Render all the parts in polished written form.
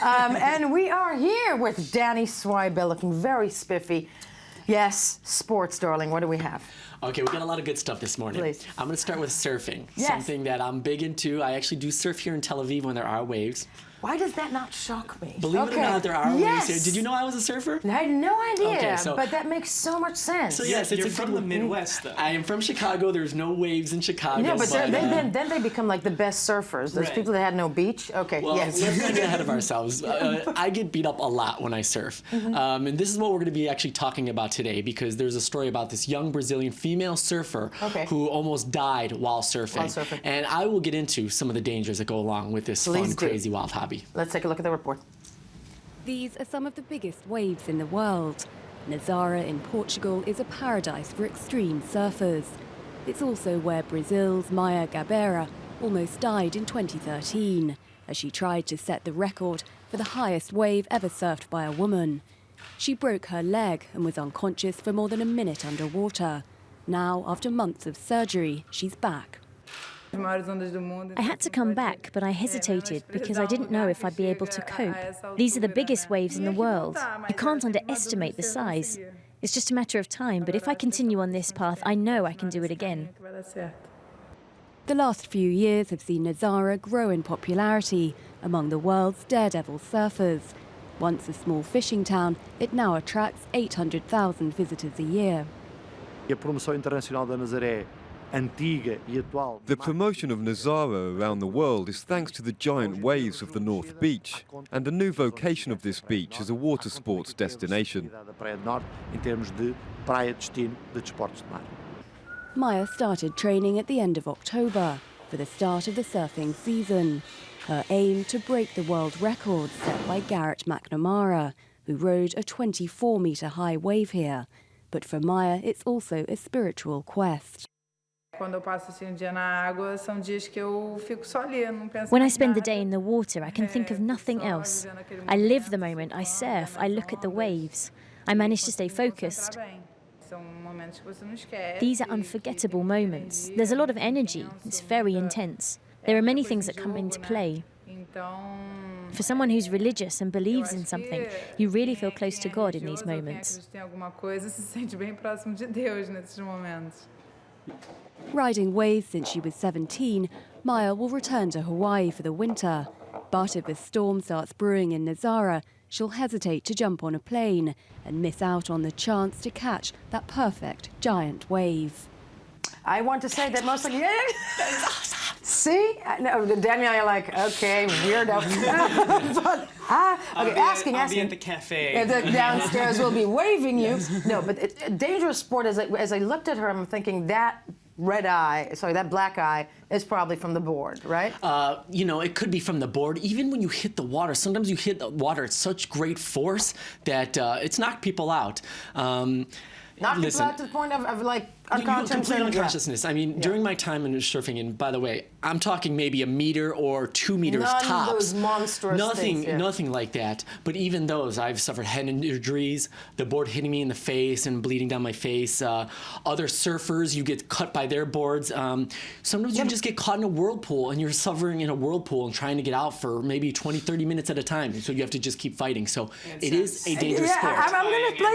And we are here with Danny Swibel, looking very spiffy. Yes, sports, darling. What do we have? Okay, we got a lot of good stuff this morning. Please. I'm going to start with surfing, Yes. something that I'm big into. I actually do surf here in Tel Aviv when there are waves. Why does that not shock me? Believe it or not, there are Yes. waves here. Did you know I was a surfer? I had no idea, Okay, so- but that makes so much sense. So yes, You're it's from the Midwest, though. I am from Chicago. There's no waves in Chicago. Yeah, but then they become like the best surfers. Those Right. people that had no beach. Okay, Well, yes. let's not get ahead of ourselves. I get beat up a lot when I surf. And this is what we're going to be actually talking about today, because there's a story about this young Brazilian female surfer Okay. who almost died while surfing. While surfing. And I will get into some of the dangers that go along with this Please fun, do. crazy, wild hobby. Let's take a look at the report. These are some of the biggest waves in the world. Nazaré in Portugal is a paradise for extreme surfers. It's also where Brazil's Maya Gabeira almost died in 2013 as she tried to set the record for the highest wave ever surfed by a woman. She broke her leg and was unconscious for more than a minute underwater. Now, after months of surgery, she's back. I had to come back, but I hesitated because I didn't know if I'd be able to cope. These are the biggest waves in the world. You can't underestimate the size. It's just a matter of time, but if I continue on this path, I know I can do it again. The last few years have seen Nazaré grow in popularity among the world's daredevil surfers. Once a small fishing town, it now attracts 800,000 visitors a year. A promoção internacional da Nazaré, antiga e atual. The promotion of Nazaré around the world is thanks to the giant waves of the North Beach and the new vocation of this beach as a water sports destination. Da Praia do Norte, em termos de praia destino de desportos de mar. Maya started training at the end of October for the start of the surfing season. Her aim to break the world record set by Garrett McNamara, who rode a 24-metre high wave here. But for Maya, it's also a spiritual quest. When When I spend the day in the water, I can think of nothing else. I live the moment, I surf, I look at the waves. I manage to stay focused. These are unforgettable moments. There's a lot of energy. It's very intense. There are many things that come into play. For someone who's religious and believes in something, you really feel close to God in these moments. Riding waves since she was 17, Maya will return to Hawaii for the winter. But if a storm starts brewing in Nazaré, she'll hesitate to jump on a plane and miss out on the chance to catch that perfect giant wave. I want to say that most of you. See? No, Daniel, you're like, okay, weirdo. But, okay, asking. I'll be at the cafe. Yeah, downstairs will be waving you. No, but dangerous sport. As I looked at her, I'm thinking that that black eye is probably from the board, right? You know, it could be from the board. Even when you hit the water, sometimes you hit the water at such great force that it's knocked people out. Knocked people out to the point of like complete unconsciousness. I mean, during my time in surfing, and by the way, I'm talking maybe a meter or 2 meters None tops. of those monstrous things, yeah. Nothing like that. But even those, I've suffered head injuries, the board hitting me in the face and bleeding down my face. Other surfers, you get cut by their boards. Sometimes you just get caught in a whirlpool and you're suffering in a whirlpool and trying to get out for maybe 20, 30 minutes at a time. So you have to just keep fighting. So it is a dangerous sport. I'm going to play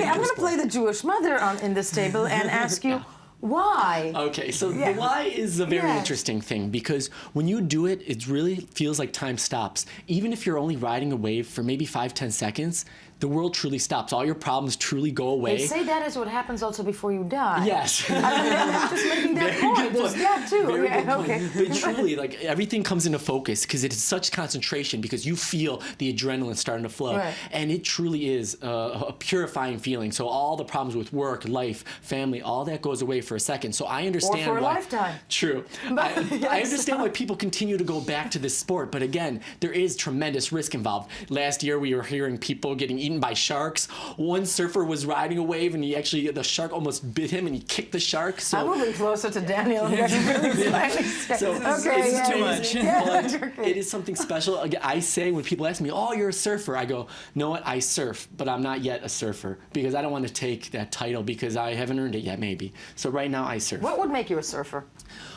I'm going to play the Jewish mother in this table and ask you, why? Okay, so the why is a very interesting thing, because when you do it, it really feels like time stops. Even if you're only riding a wave for maybe 5-10 seconds, the world truly stops. All your problems truly go away. They say that is what happens also before you die. Yes. I'm just making that point. There's that too. Very good point. Okay. But truly, like, everything comes into focus because it's such concentration, because you feel the adrenaline starting to flow. Right. And it truly is a purifying feeling. So all the problems with work, life, family, all that goes away for a second. So I understand or for why. A lifetime. True. I understand why people continue to go back to this sport. But again, there is tremendous risk involved. Last year, we were hearing people getting eaten eaten by sharks. One surfer was riding a wave, and the shark almost bit him, and he kicked the shark. So I'm moving closer to Daniel. I'm getting really slightly scared. So okay, too much. But it is something special. Again, I say when people ask me, "Oh, you're a surfer," I go, "No, what? I surf, but I'm not yet a surfer because I don't want to take that title because I haven't earned it yet, maybe." So right now, I surf. What would make you a surfer?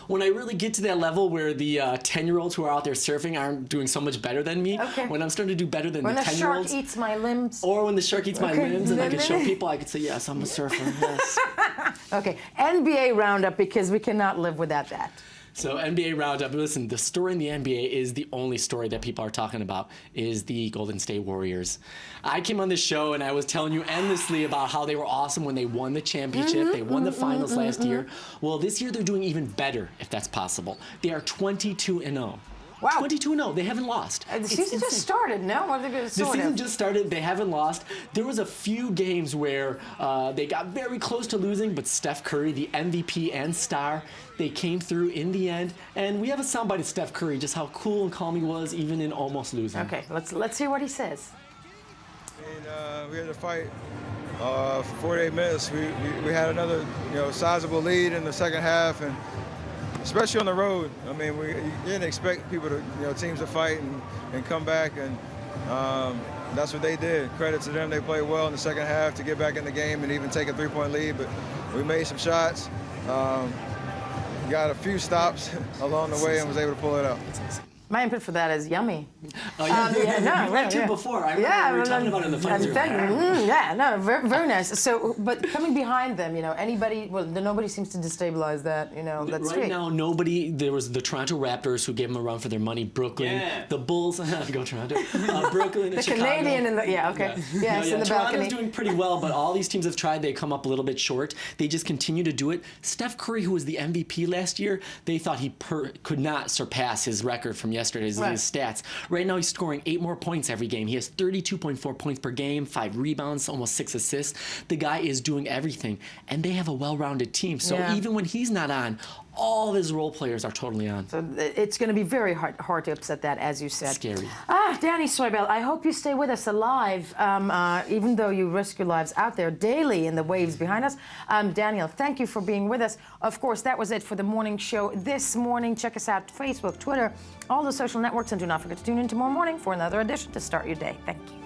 When I really get to that level where the 10-year-olds who are out there surfing aren't doing so much better than me, Okay. when I'm starting to do better than When the a 10-year-olds, shark eats my limbs. or when the shark eats my Okay. limbs, and I can show people, I can say, yes, I'm a surfer. Yes. Okay, NBA roundup because we cannot live without that. So NBA roundup. Listen, the story in the NBA is the only story that people are talking about is the Golden State Warriors. I came on this show and I was telling you endlessly about how they were awesome when they won the championship. They won the finals last year. Well, this year they're doing even better, if that's possible. They are 22-0. Wow. 22-0. They haven't lost. The It's season just insane. started, no? Or The season just started. They haven't lost. There was a few games where they got very close to losing, but Steph Curry, the MVP and star, they came through in the end. And we have a soundbite of Steph Curry, just how cool and calm he was, even in almost losing. Okay, let's hear what he says. And we had to fight for 48 minutes. We had another sizable lead in the second half, and especially on the road. I mean, you didn't expect people to teams to fight and come back, and that's what they did. Credit to them, they played well in the second half to get back in the game and even take a 3-point lead. But we made some shots, got a few stops along the way, and was able to pull it out. My input for that is yummy. Yeah, no, you went to before. I remember we were talking about it in the finals. Very nice. So, but coming behind them, anybody, nobody seems to destabilize that, that Right streak. now, nobody. There was the Toronto Raptors who gave them a run for their money. Brooklyn, Yeah. the Bulls. Go Toronto. Brooklyn and The Chicago. Canadian in the, okay. Yes, in the Toronto's balcony. doing pretty well, but all these teams have tried. They come up a little bit short. They just continue to do it. Steph Curry, who was the MVP last year, they thought he could not surpass his record from yesterday's Right. his stats. Right now, he's scoring 8 more points every game. He has 32.4 points per game, 5 rebounds, almost 6 assists. The guy is doing everything, and they have a well-rounded team. So Yeah. even when he's not on, all of his role players are totally on. So it's going to be very hard to upset that, as you said. Scary. Danny Soibel, I hope you stay with us alive, even though you risk your lives out there daily in the waves behind us. Daniel, thank you for being with us. Of course, that was it for the morning show this morning. Check us out, Facebook, Twitter, all the social networks, and do not forget to tune in tomorrow morning for another edition to start your day. Thank you.